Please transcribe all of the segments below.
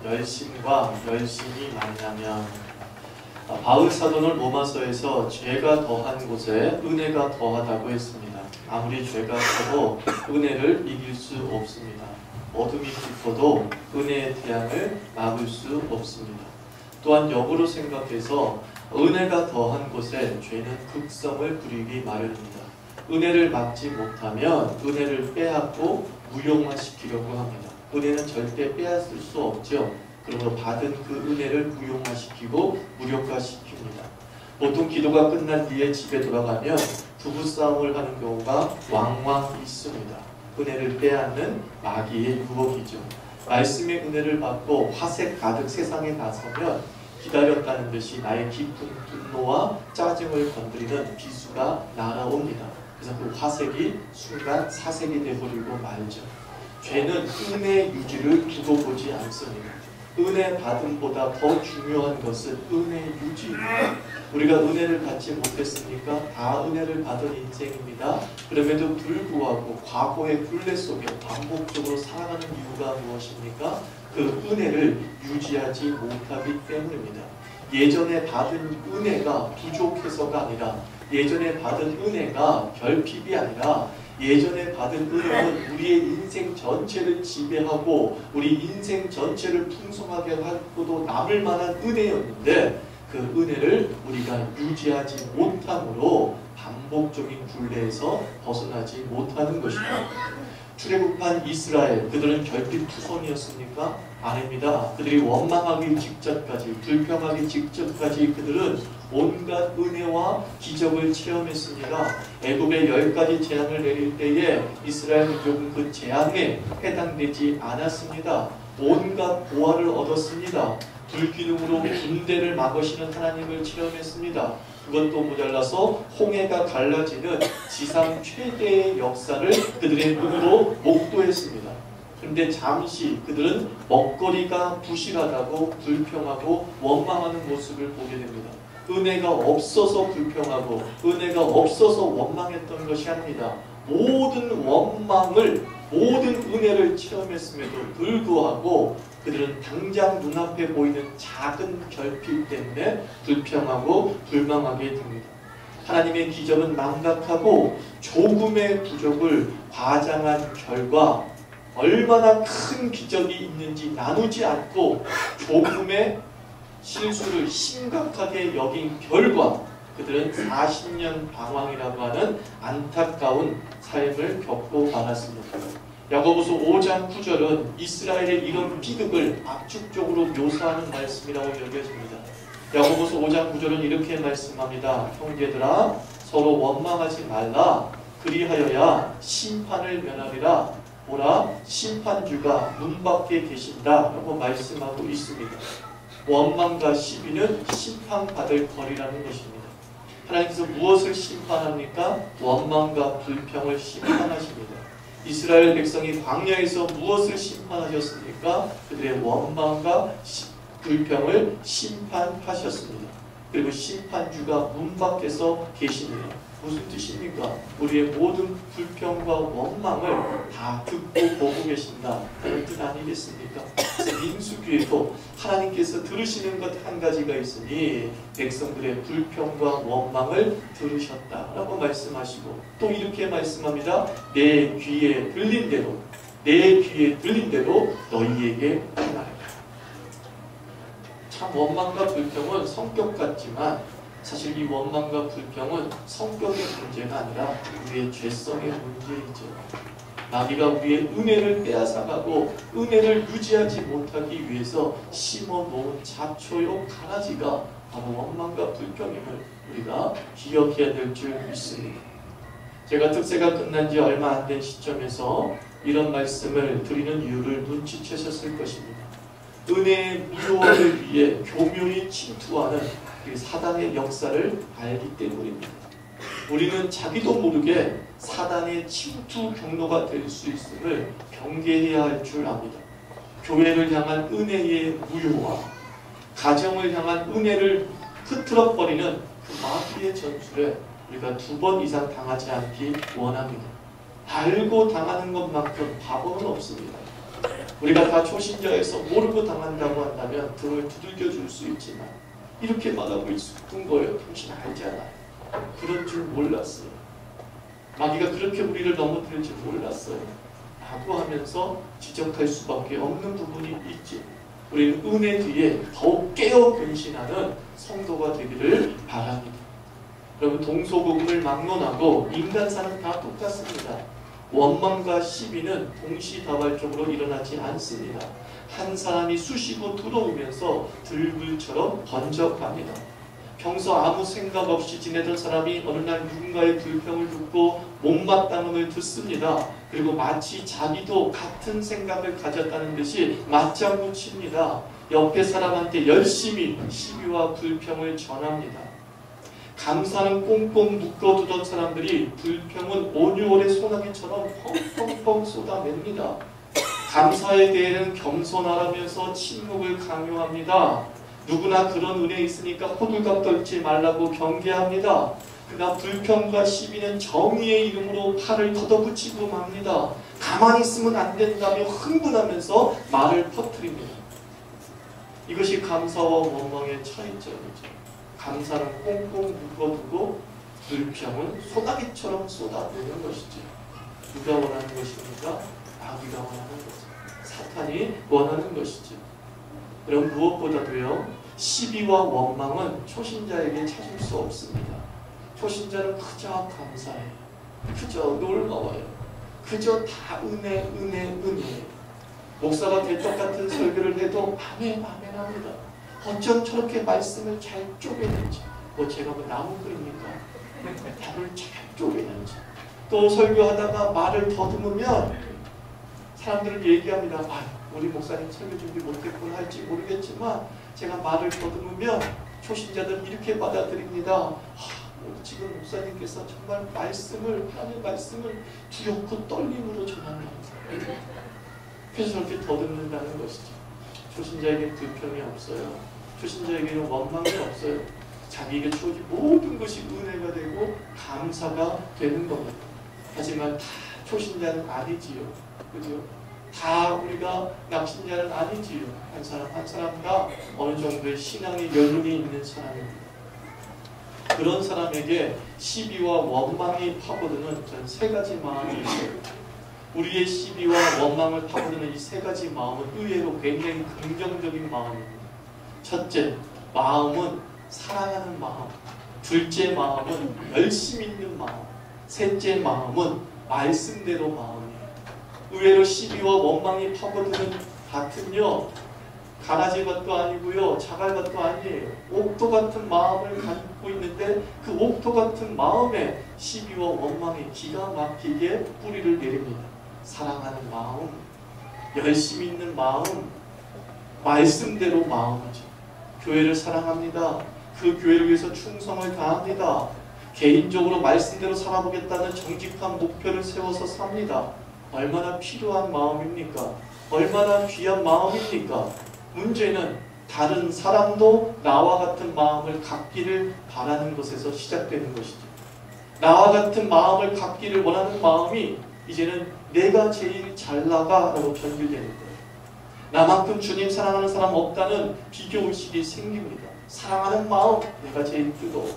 열심과 열심이 만나면 바울 사도는 로마서에서 죄가 더한 곳에 은혜가 더하다고 했습니다. 아무리 죄가 커도 은혜를 이길 수 없습니다. 어둠이 깊어도 은혜의 태양을 막을 수 없습니다. 또한 역으로 생각해서 은혜가 더한 곳에 죄는 극성을 부리기 마련입니다. 은혜를 막지 못하면 은혜를 빼앗고 무용화시키려고 합니다. 은혜는 절대 빼앗을 수 없죠. 그러므로 받은 그 은혜를 무용화시키고 무력화시킵니다. 보통 기도가 끝난 뒤에 집에 돌아가면 부부싸움을 하는 경우가 왕왕 있습니다. 은혜를 빼앗는 마귀의 유혹이죠. 말씀의 은혜를 받고 화색 가득 세상에 나서면 기다렸다는 듯이 나의 깊은 분노와 짜증을 건드리는 비수가 날아옵니다. 그래서 그 화색이 순간 사색이 되어버리고 말죠. 죄는 은혜의 유지를 두고 보지 않습니다. 은혜 받음보다 더 중요한 것은 은혜의 유지입니다. 우리가 은혜를 받지 못했습니까? 다 은혜를 받은 인생입니다. 그럼에도 불구하고 과거의 굴레 속에 반복적으로 살아가는 이유가 무엇입니까? 그 은혜를 유지하지 못하기 때문입니다. 예전에 받은 은혜가 부족해서가 아니라, 예전에 받은 은혜가 결핍이 아니라, 예전에 받은 은혜는 우리의 인생 전체를 지배하고 우리 인생 전체를 풍성하게 하고도 남을 만한 은혜였는데, 그 은혜를 우리가 유지하지 못함으로 반복적인 굴레에서 벗어나지 못하는 것입니다. 출애굽한 이스라엘, 그들은 결핍 투성이었습니까? 아닙니다. 그들이 원망하기 직전까지, 불평하기 직전까지 그들은 온갖 은혜와 기적을 체험했습니다. 애굽에 10가지 재앙을 내릴 때에 이스라엘 민족은 그 재앙에 해당되지 않았습니다. 온갖 보화를 얻었습니다. 불기둥으로 군대를 막으시는 하나님을 체험했습니다. 그것도 모자라서 홍해가 갈라지는 지상 최대의 역사를 그들의 눈으로 목도했습니다. 그런데 잠시 그들은 먹거리가 부실하다고 불평하고 원망하는 모습을 보게 됩니다. 은혜가 없어서 불평하고 은혜가 없어서 원망했던 것이 아닙니다. 모든 원망을, 모든 은혜를 체험했음에도 불구하고 그들은 당장 눈앞에 보이는 작은 결핍 때문에 불평하고 불망하게 됩니다. 하나님의 기적은 망각하고 조금의 부족을 과장한 결과 얼마나 큰 기적이 있는지 나누지 않고 조금의 실수를 심각하게 여긴 결과 그들은 40년 방황이라고 하는 안타까운 삶을 겪고 말았습니다. 야고보서 5장 9절은 이스라엘의 이런 비극을 압축적으로 묘사하는 말씀이라고 여겨집니다. 야고보서 5장 9절은 이렇게 말씀합니다. 형제들아, 서로 원망하지 말라. 그리하여야 심판을 면하리라. 보라, 심판주가 문 밖에 계신다 라고 말씀하고 있습니다. 원망과 시비는 심판받을 거리라는 것입니다. 하나님께서 무엇을 심판합니까? 원망과 불평을 심판하십니다. 이스라엘 백성이 광야에서 무엇을 심판하셨습니까? 그들의 원망과 불평을 심판하셨습니다. 그리고 심판주가 문 밖에서 계십니다. 무슨 뜻입니까? 우리의 모든 불평과 원망을 다 듣고 보고 계신다. 그런 뜻 아니겠습니까? 그래서 민수기에도 하나님께서 들으시는 것 한 가지가 있으니 백성들의 불평과 원망을 들으셨다라고 말씀하시고 또 이렇게 말씀합니다. 내 귀에 들린 대로, 내 귀에 들린 대로 너희에게 말하라. 참 원망과 불평은 성격 같지만 사실 이 원망과 불평은 성격의 문제가 아니라 우리의 죄성의 문제이죠. 마귀가 우리의 은혜를 빼앗아가고 은혜를 유지하지 못하기 위해서 심어놓은 잡초요 가라지가 바로 원망과 불평임을 우리가 기억해야 될 줄 믿습니다. 제가 특세가 끝난 지 얼마 안 된 시점에서 이런 말씀을 드리는 이유를 눈치채셨을 것입니다. 은혜의 무효화를 위해 교묘히 침투하는 사단의 역사를 알기 때문입니다. 우리는 자기도 모르게 사단의 침투 경로가 될 수 있음을 경계해야 할 줄 압니다. 교회를 향한 은혜의 무효화, 가정을 향한 은혜를 흐트러버리는 그 마귀의 전술에 우리가 2번 이상 당하지 않기 원합니다. 알고 당하는 것만큼 바보는 없습니다. 우리가 다 초신자에서 모르고 당한다고 한다면 등을 두들겨 줄 수 있지만 이렇게 말하고 있었던 거예요. 당신 알잖아. 그런 줄 몰랐어요. 마귀가 그렇게 우리를 넘어뜨릴 줄 몰랐어요. 라고 하면서 지적할 수밖에 없는 부분이 있지. 우리는 은혜 뒤에 더욱 깨어 근신하는 성도가 되기를 바랍니다. 여러분, 동서고금을 막론하고 인간사는 다 똑같습니다. 원망과 시비는 동시다발적으로 일어나지 않습니다. 한 사람이 쑤시고 들어오면서 들불처럼 번져갑니다. 평소 아무 생각 없이 지내던 사람이 어느 날 누군가의 불평을 듣고 못마땅함을 듣습니다. 그리고 마치 자기도 같은 생각을 가졌다는 듯이 맞장구 칩니다. 옆에 사람한테 열심히 시비와 불평을 전합니다. 감사는 꽁꽁 묶어두던 사람들이 불평은 온유월의 소나기처럼 펑펑펑 쏟아냅니다. 감사에 대해는 겸손하라면서 침묵을 강요합니다. 누구나 그런 은혜 있으니까 호들갑 떨지 말라고 경계합니다. 그러나 불평과 시비는 정의의 이름으로 팔을 걷어붙이고 맙니다. 가만히 있으면 안 된다며 흥분하면서 말을 퍼뜨립니다. 이것이 감사와 원망의 차이점이죠. 감사는 꽁꽁 묶어두고 불평은 소나기처럼 쏟아내는 것이죠. 누가 원하는 것입니까? 마귀가 원하는 거죠. 사탄이 원하는 것이죠. 여러분, 무엇보다도요, 시비와 원망은 초신자에게 찾을 수 없습니다. 초신자는 그저 감사해요. 그저 놀라워요. 그저 다 은혜. 목사가 대떡 같은 설교를 해도 아멘 합니다. 어쩜 저렇게 말씀을 잘 쪼개는지. 제가 뭐 나무 그립니까? 답을 잘 쪼개는지. 또 설교하다가 말을 더듬으면 사람들은 얘기합니다. 우리 목사님 설교 준비 못했구나 할지 모르겠지만 제가 말을 더듬으면 초신자들 이렇게 받아들입니다. 지금 목사님께서 정말 하나님의 말씀을 두렵고 떨림으로 전합니다. 그래서 저렇게 더듬는다는 것이죠. 초신자에게 불평이 없어요. 초신자에게는 원망이 없어요. 자기에게 주어진 모든 것이 은혜가 되고 감사가 되는 겁니다. 하지만 다 초신자는 아니지요. 그죠? 다 우리가 낙신자는 아니지요. 한 사람 한 사람 다 어느 정도의 신앙의 여론이 있는 사람입니다. 그런 사람에게 시비와 원망이 파고드는 전 세 가지 마음이 있어요. 우리의 시비와 원망을 파고드는 이 세 가지 마음은 의외로 굉장히 긍정적인 마음입니다. 첫째, 마음은 사랑하는 마음. 둘째, 마음은 열심 있는 마음. 셋째, 마음은 말씀대로 마음이에요. 의외로 시비와 원망이 파고드는 밭은요, 가라지밭도 아니고요, 자갈밭도 아니에요. 옥토 같은 마음을 갖고 있는데 그 옥토 같은 마음에 시비와 원망이 기가 막히게 뿌리를 내립니다. 사랑하는 마음, 열심히 있는 마음, 말씀대로 마음이죠. 교회를 사랑합니다. 그 교회를 위해서 충성을 다합니다. 개인적으로 말씀대로 살아보겠다는 정직한 목표를 세워서 삽니다. 얼마나 필요한 마음입니까? 얼마나 귀한 마음입니까? 문제는 다른 사람도 나와 같은 마음을 갖기를 바라는 것에서 시작되는 것이죠. 나와 같은 마음을 갖기를 원하는 마음이 이제는 내가 제일 잘 나가라고 변질되는 거예요. 나만큼 주님 사랑하는 사람 없다는 비교의식이 생깁니다. 사랑하는 마음, 내가 제일 뜨거워.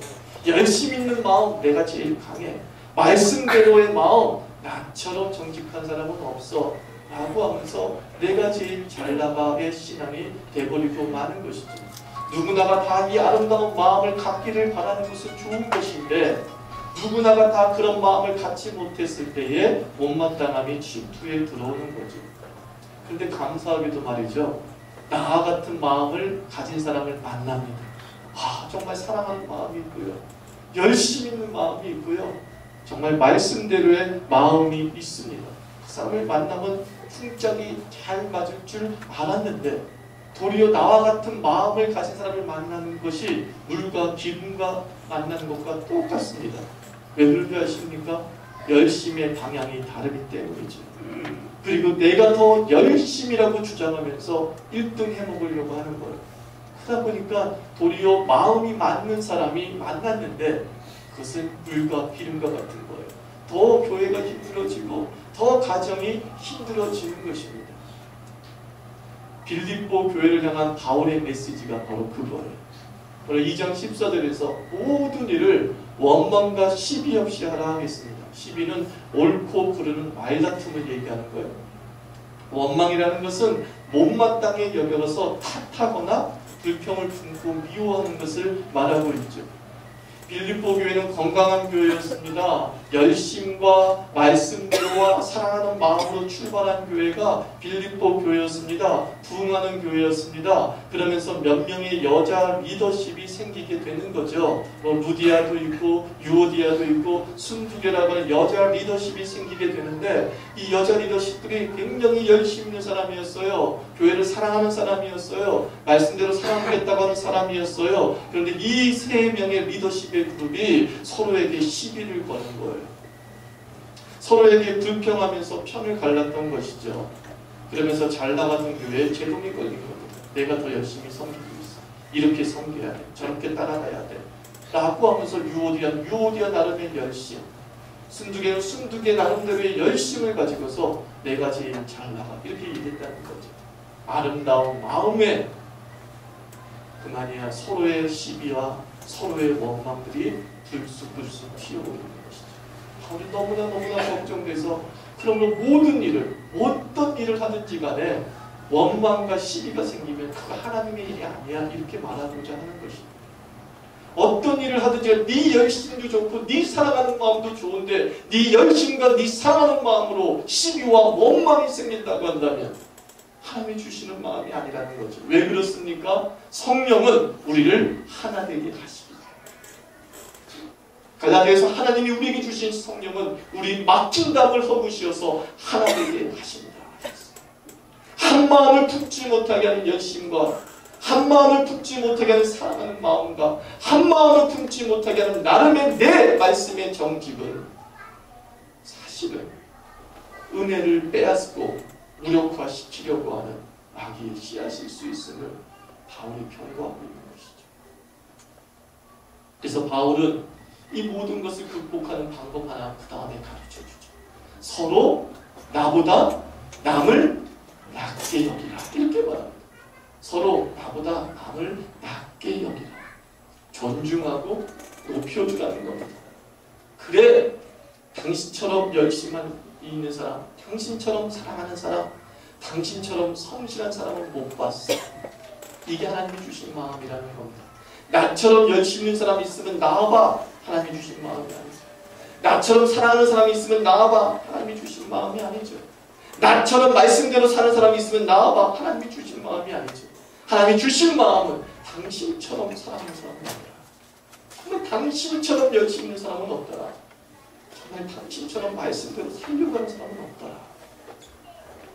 열심 있는 마음, 내가 제일 강해. 말씀대로의 마음, 나처럼 정직한 사람은 없어. 라고 하면서 내가 제일 잘 나가의 신앙이 돼버리고 마는 것이죠. 누구나가 다 이 아름다운 마음을 갖기를 바라는 것은 좋은 것인데 누구나가 다 그런 마음을 갖지 못했을 때에 못마땅함이 침투에 들어오는 거죠. 그런데 감사하게도 말이죠. 나 같은 마음을 가진 사람을 만납니다. 정말 사랑하는 마음이 있고요. 열심히 있는 마음이 있고요. 정말 말씀대로의 마음이 있습니다. 그 사람을 만나면 풍짝이 잘 맞을 줄 알았는데 도리어 나와 같은 마음을 가진 사람을 만나는 것이 물과 기름과 만나는 것과 똑같습니다. 왜 그런지 아십니까? 열심의 방향이 다르기 때문이죠. 그리고 내가 더 열심이라고 주장하면서 1등 해먹으려고 하는 거예요. 그러다 보니까 도리어 마음이 맞는 사람이 만났는데 그것은 물과 기름과 같은 거예요. 더 교회가 힘들어지고 더 가정이 힘들어지는 것입니다. 빌립보 교회를 향한 바울의 메시지가 바로 그거예요. 오늘 2장 14절에서 모든 일을 원망과 시비 없이 하라 하겠습니다. 시비는 옳고 그르는 말다툼을 얘기하는 거예요. 원망이라는 것은 못마땅히 여겨서 탓하거나 불평을 품고 미워하는 것을 말하고 있죠. 빌립보 교회는 건강한 교회였습니다. 열심과 말씀대로와 사랑하는 마음으로 출발한 교회가 빌립보 교회였습니다. 부흥하는 교회였습니다. 그러면서 몇 명의 여자 리더십이 생기게 되는 거죠. 루디아도 있고 유오디아도 있고 순두개라고 하는 여자 리더십이 생기게 되는데 이 여자 리더십들이 굉장히 열심 있는 사람이었어요. 교회를 사랑하는 사람이었어요. 말씀대로 사랑하겠다고 하는 사람이었어요. 그런데 이 세 명의 리더십의 그룹이 서로에게 시비를 거는 거예요. 서로에게 불평하면서 편을 갈랐던 것이죠. 그러면서 잘 나가던 교회에 제동이 걸린 겁니다. 내가 더 열심히 섬기고 있어. 이렇게 섬겨야 돼. 저렇게 따라가야 돼. 라고 하면서 유오디아 나름의 열심, 순두개는 순두개 나름대로의 열심을 가지고서 내가 제일 잘 나가. 이렇게 얘기했다는 거죠. 아름다운 마음에 그만이야 서로의 시비와 서로의 원망들이 불쑥불쑥 튀어오르는 것이죠. 바울이 너무나 걱정돼서 그러면 모든 일을 어떤 일을 하든지 간에 원망과 시비가 생기면 그거 하나님의 일이 아니야 이렇게 말하고자 하는 것이죠. 어떤 일을 하든지 네 열심도 좋고 네 사랑하는 마음도 좋은데 네 열심과 네 사랑하는 마음으로 시비와 원망이 생긴다고 한다면 하나님이 주시는 마음이 아니라는 거죠. 왜 그렇습니까? 성령은 우리를 하나 되게 하십니다. 갈라디아에서 하나님이 우리에게 주신 성령은 우리 막힌 담을 허무시어서 하나 되게 하십니다. 한 마음을 품지 못하게 하는 열심과 한 마음을 품지 못하게 하는 사랑하는 마음과 한 마음을 품지 못하게 하는 나름의 내 말씀의 정직은 사실은 은혜를 빼앗고 무력화시키려고 하는 마귀의 씨앗일 수 있음을 바울이 경고하고 있는 것이죠. 그래서 바울은 이 모든 것을 극복하는 방법 하나 그 다음에 가르쳐주죠. 서로 나보다 남을 낮게 여기라 이렇게 말합니다. 서로 나보다 남을 낮게 여기라. 존중하고 높여주라는 겁니다. 그래 당신처럼 열심한 있는 사람, 당신처럼 사랑하는 사람, 당신처럼 성실한 사람은 못 봤어. 이게 하나님이 주신 마음이라는 겁니다. 나처럼 열심히 있는 사람이 있으면 나와봐. 하나님이 주신 마음이 아니죠. 나처럼 사랑하는 사람이 있으면 나와봐. 하나님이 주신 마음이 아니죠. 나처럼 말씀대로 사는 사람이 있으면 나와봐. 하나님이 주신 마음이 아니죠. 하나님이 주신 마음은 당신처럼 사랑하는 사람은 없더라. 정말 당신처럼 열심히 있는 사람은 없더라. 정말 당신처럼 말씀대로 살려고 하는 사람은 없더라.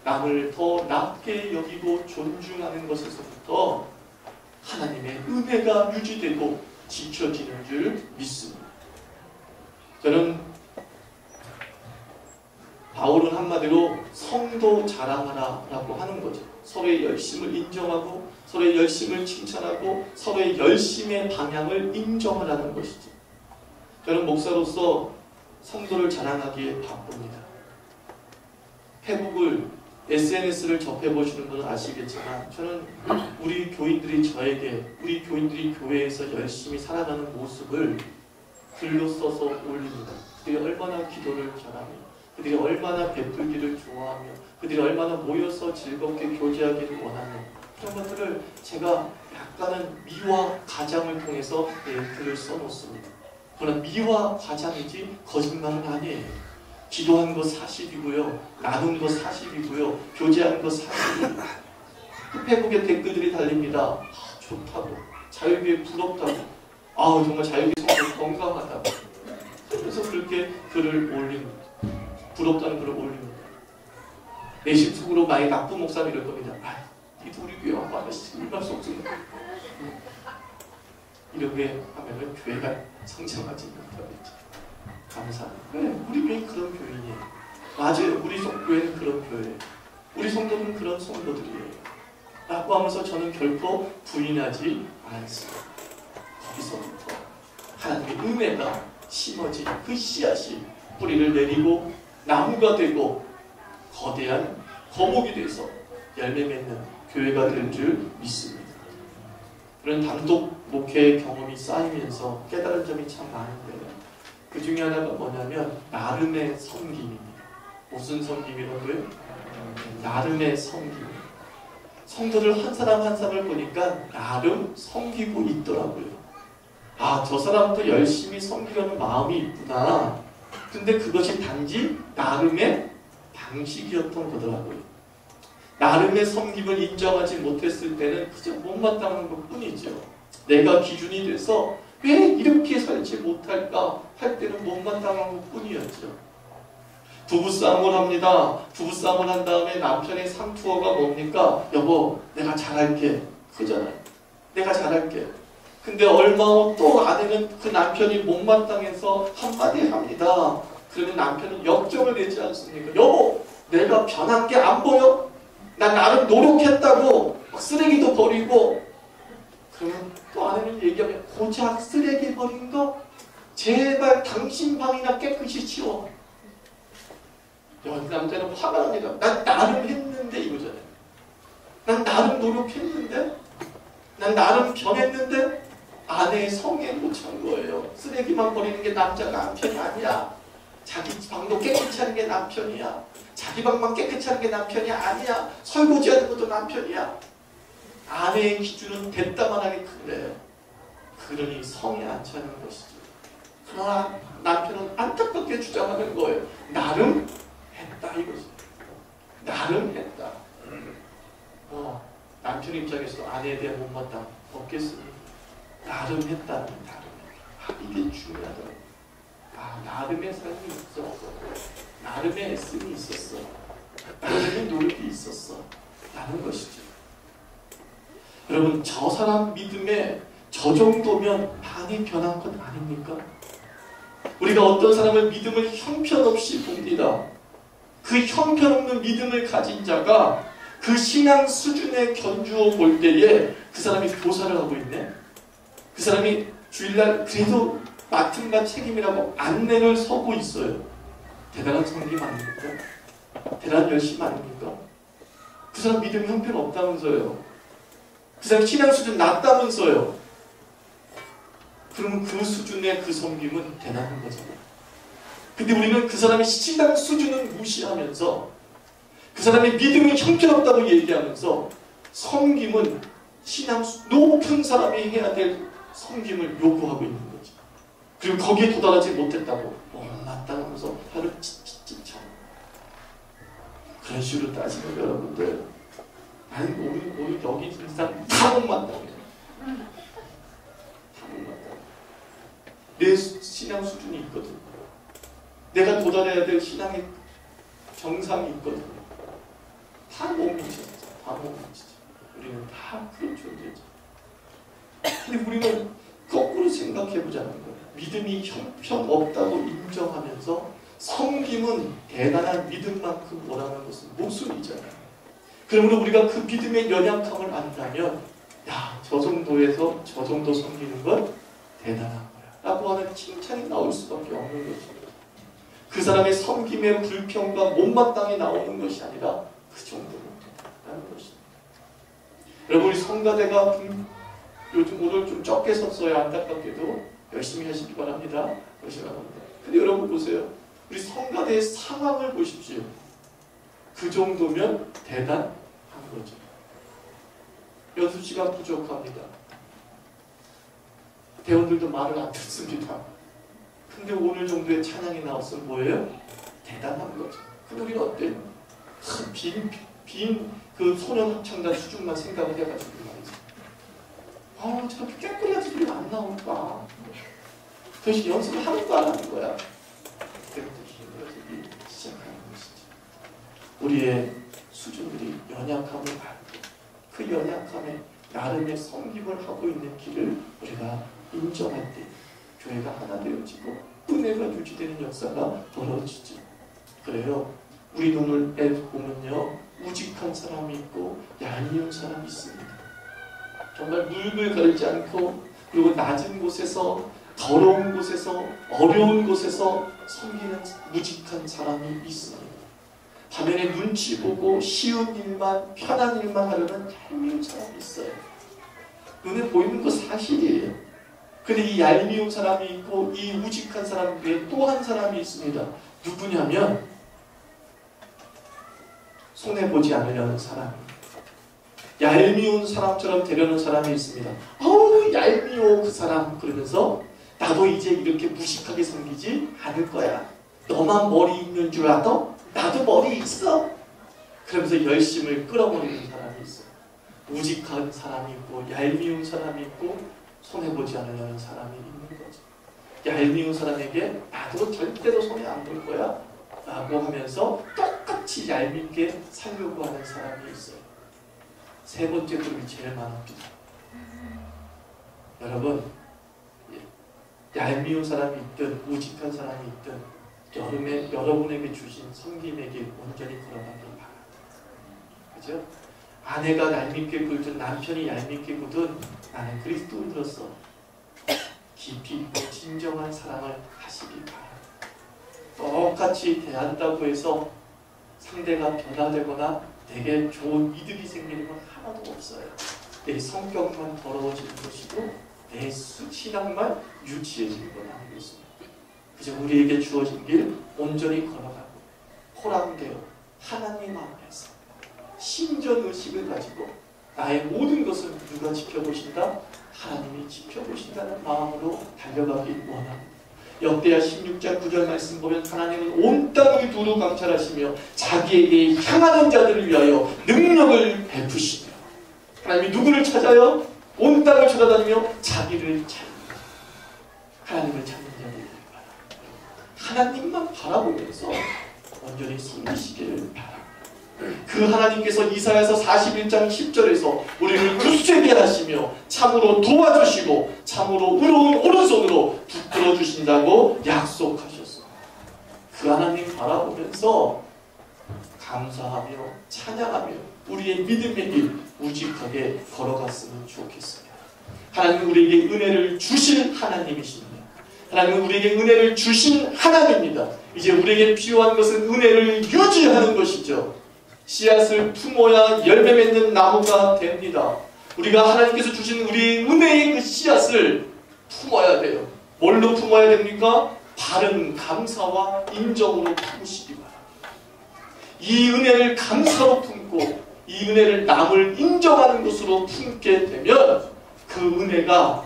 남을 더 낮게 여기고 존중하는 것에서부터 하나님의 은혜가 유지되고 지켜지는 줄 믿습니다. 저는 바울은 한마디로 성도 자랑하라 라고 하는 거죠. 서로의 열심을 인정하고 서로의 열심을 칭찬하고 서로의 열심의 방향을 인정하라는 것이죠. 저는 목사로서 성도를 자랑하기에 바쁩니다. 페북을 SNS를 접해보시는 분은 아시겠지만 저는 우리 교인들이 저에게 우리 교인들이 교회에서 열심히 살아가는 모습을 글로 써서 올립니다. 그들이 얼마나 기도를 잘하며 그들이 얼마나 베풀기를 좋아하며 그들이 얼마나 모여서 즐겁게 교제하기를 원하며 그런 것들을 제가 약간은 미화 가장을 통해서 글을 써놓습니다. 그러나 미화 가장이지 거짓말은 아니에요. 기도한 거 사실이고요. 나눈 거 사실이고요. 교제한 거 사실이고요. 페북에 댓글들이 달립니다. 좋다고. 자유교회 부럽다고. 정말 자유교회 성도 건강하다고. 그래서 그렇게 글을 올립니다. 부럽다는 글을 올립니다. 내심 속으로 많이 나쁜 목사는 이럴 겁니다. 니도 우리 교회 와봐. 얼마나 속쓰는 이렇게 하면은 교회가 성장하지 못하겠죠. 감사합니다. 네, 우리 교회는 그런 교회예요. 맞아요. 우리 교회는 그런 교회예요. 우리 성도는 그런 성도들이에요. 라고 하면서 저는 결코 부인하지 않습니다. 거기서부터 하나님의 은혜가 심어진 그 씨앗이 뿌리를 내리고 나무가 되고 거대한 거목이 돼서 열매 맺는 교회가 될 줄 믿습니다. 그런 단독 목회 경험이 쌓이면서 깨달은 점이 참 많은데요. 그 중에 하나가 뭐냐면 나름의 섬김입니다. 무슨 섬김이라고요? 나름의 섬김. 성도들 한 사람 한 사람을 보니까 나름 섬기고 있더라고요. 아, 저 사람도 열심히 섬기려는 마음이 있구나. 근데 그것이 단지 나름의 방식이었던 거더라고요. 나름의 섬김을 인정하지 못했을 때는 그저 못마땅한 것 뿐이죠. 내가 기준이 돼서 왜 이렇게 살지 못할까 할 때는 못마땅한 것 뿐이었죠. 부부싸움을 합니다. 부부싸움을 한 다음에 남편의 상투어가 뭡니까? 여보, 내가 잘할게. 그잖아요. 내가 잘할게. 근데 얼마 후 또 아내는 그 남편이 못마땅해서 한마디 합니다. 그러면 남편은 역정을 내지 않습니까? 여보, 내가 변한 게 안 보여? 난 나름 노력했다고. 막 쓰레기도 버리고. 그러면 또 아내는 얘기하면 고작 쓰레기 버린 거? 제발 당신 방이나 깨끗이 치워. 남자는 화가 납니다. 난 나름 했는데 이거잖아요. 난 나름 노력했는데? 난 나름 변했는데? 아내의 성에 못 찬 거예요. 쓰레기만 버리는 게 남자가 남편이 아니야. 자기 방도 깨끗이 하는 게 남편이야. 자기 방만 깨끗이 하는 게 남편이 아니야. 설거지 하는 것도 남편이야. 아내의 기준은 됐다만하게 그래요. 그러니 성에 안 차는 것이죠. 그러나 남편은 안타깝게 주장하는 거예요. 나름 했다 이거지. 나름 했다. 남편 입장에서도 아내에 대한 못마땅 없겠습니까? 나름 했다는 나름. 이게 중요하더라고요. 나름의 삶이 있었어. 나름의 애씀이 있었어. 나름의 노력이 있었어. 라는 것이죠. 여러분, 저 사람 믿음에 저 정도면 많이 변한 것 아닙니까? 우리가 어떤 사람을 믿음을 형편없이 봅니다. 그 형편없는 믿음을 가진 자가 그 신앙 수준에 견주어 볼 때에 그 사람이 교사를 하고 있네. 그 사람이 주일날 그래도 맡은 바 책임이라고 안내를 서고 있어요. 대단한 성김 아닙니까? 대단한 열심 아닙니까? 그 사람 믿음이 형편없다면서요. 그 사람 신앙 수준 낮다면서요. 그러면 그 수준의 그 섬김은 대단한 거잖아요. 근데 우리는 그 사람의 신앙 수준은 무시하면서 그 사람의 믿음이 형편없다고 얘기하면서 섬김은 신앙 높은 사람이 해야 될 섬김을 요구하고 있는 거죠. 그리고 거기에 도달하지 못했다고 못마땅하면서 하루 찌찌찌 그런 식으로 따지면 여러분들 아니 우리 여기 있는 사람 다 못마땅해요. 다 못마땅해. 내 신앙 수준이 있거든. 내가 도달해야 될 신앙의 정상이 있거든. 다 못 미쳤어. 다 못 미치죠. 우리는 다 그런 존재죠. 근데 우리는 거꾸로 생각해보자는 거예요. 믿음이 형편없다고 인정하면서 섬김은 대단한 믿음만큼 원하는 것은 모순이잖아요. 그러므로 우리가 그 믿음의 연약함을 안다면 저 정도에서 저 정도 섬기는 건 대단한 거야 라고 하는 칭찬이 나올 수밖에 없는 거죠. 그 사람의 섬김의 불평과 못마땅히 나오는 것이 아니라 그 정도는 된다는 것입니다. 여러분, 우리 성가대가 요즘 오늘 좀 적게 섰어요. 안타깝게도 열심히 하시기 바랍니다. 근데 여러분 보세요. 우리 성가대의 상황을 보십시오. 그 정도면 대단한 거죠. 6시간 부족합니다. 대원들도 말을 안 듣습니다. 근데 오늘 정도의 찬양이 나왔으면 뭐예요? 대단한 거죠. 근데 우리는 어때요? 빈 그 소년 합창단 수준만 생각을 해가지고 말이죠. 저렇게 깨끗하지 소리가 안 나올까? 도대체 연습을 하는 안 하는 거야? 그때부터 힘들어지기 시작하는 것이죠. 우리의 수준들이 연약함을 알고 그 연약함에 나름의 섬김을 하고 있는 길을 우리가 인정할 때 교회가 하나 되어지고 은혜가 유지되는 역사가 벌어지죠. 그래요. 우리 눈에 보면요. 우직한 사람이 있고 얄미운 사람이 있습니다. 정말 물을 가리지 않고 그리고 낮은 곳에서 더러운 곳에서 어려운 곳에서 섬기는 무직한 사람이 있습니다. 화면에 눈치 보고 쉬운 일만, 편한 일만 하려는 얄미운 사람이 있어요. 눈에 보이는 거 사실이에요. 근데 이 얄미운 사람이 있고 이 우직한 사람 외에 또 한 사람이 있습니다. 누구냐면 손해보지 않으려는 사람. 얄미운 사람처럼 되려는 사람이 있습니다. 아우 얄미워 그 사람. 그러면서 나도 이제 이렇게 무식하게 생기지 않을 거야. 너만 머리 있는 줄 알아? 나도 머리 있어. 그러면서 열심을 끌어버리는 사람이 있어요. 우직한 사람이 있고 얄미운 사람이 있고 손해보지 않으려는 사람이 있는 거죠. 얄미운 사람에게 나도 절대로 손해 안 볼 거야 라고 하면서 똑같이 얄밉게 살려고 하는 사람이 있어요. 세 번째 그룹이 제일 많습니다. 여러분, 얄미운 사람이 있든 우직한 사람이 있든 여러분에게 주신 성김에게 온전히 걸어가길 바랍니다. 그죠? 아내가 얄밉게 굴든 남편이 얄밉게 굴든 나는 그리스도인으로서 깊이 있고 진정한 사랑을 하시길 바랍니다. 똑같이 대한다고 해서 상대가 변화되거나 내게 좋은 이득이 생기는 건 하나도 없어요. 내 성격만 더러워지는 것이고 내 신앙만 유치해지는 건 아니겠습니다. 그저 우리에게 주어진 길 온전히 걸어가고 호랑되어 하나님 앞에서 신전의식을 가지고 나의 모든 것을 누가 지켜보신다? 하나님이 지켜보신다는 마음으로 달려가길 원합니다. 역대하 16장 9절 말씀 보면 하나님은 온 땅을 두루 강찰하시며 자기에게 향하는 자들을 위하여 능력을 베푸시며 하나님이 누구를 찾아요? 온 땅을 찾아다니며 자기를 찾습니다. 하나님을 찾는 자들을 하나님만 바라보면서 온전히 섬기시기를 바랍니다. 그 하나님께서 이사야서 41장 10절에서 우리를 굳세게 하시며 참으로 도와주시고 참으로 의로운 오른손으로 붙들어 주신다고 약속하셨습니다. 그 하나님 바라보면서 감사하며 찬양하며 우리의 믿음의 길 우직하게 걸어갔으면 좋겠습니다. 하나님은 우리에게 은혜를 주실 하나님이십니다. 하나님은 우리에게 은혜를 주신 하나님입니다. 이제 우리에게 필요한 것은 은혜를 유지하는 것이죠. 씨앗을 품어야 열매 맺는 나무가 됩니다. 우리가 하나님께서 주신 우리 은혜의 그 씨앗을 품어야 돼요. 뭘로 품어야 됩니까? 바른 감사와 인정으로 품으시기 바랍니다. 이 은혜를 감사로 품고 이 은혜를 남을 인정하는 것으로 품게 되면 그 은혜가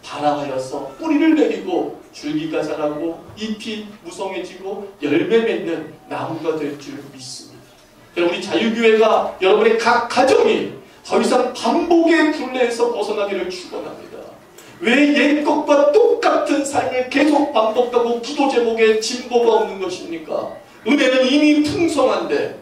발아하여서 뿌리를 내리고 줄기가 자라고 잎이 무성해지고 열매 맺는 나무가 될 줄 믿습니다. 우리 자유교회가 여러분의 각 가정이 더 이상 반복의 굴레에서 벗어나기를 축원합니다. 왜 옛것과 똑같은 삶을 계속 반복하고 기도 제목에 진보가 없는 것입니까? 은혜는 이미 풍성한데,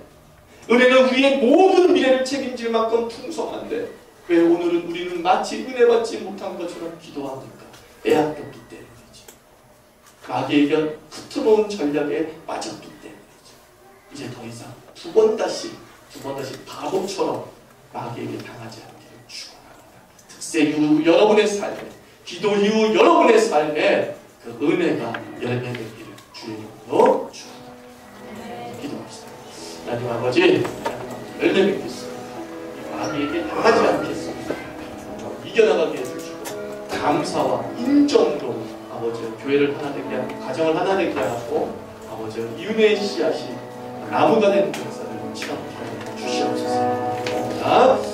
은혜는 우리의 모든 미래를 책임질 만큼 풍성한데 왜 오늘은 우리는 마치 은혜 받지 못한 것처럼 기도합니까? 빼앗겼기 때문이죠. 마귀에게 붙어놓은 전략에 빠졌기 때문이죠. 이제 더 이상 두 번 다시 바보처럼 마귀에게 당하지 않기를 축원합니다. 특세 이후 여러분의 삶에, 기도 이후 여러분의 삶에 그 은혜가 열매 맺기를 주의 이름으로 축원합니다. 기도합시다. 하나님 아버지, 열매 맺겠습니다. 마귀에게 당하지 않겠습니다. 이겨나가게 해주시고 감사와 인정으로 아버지 교회를 하나 되게 하고 가정을 하나 되게 하고 아버지 이 은혜의 씨앗이 나무가 되는 역사를 체험해 주시옵소서.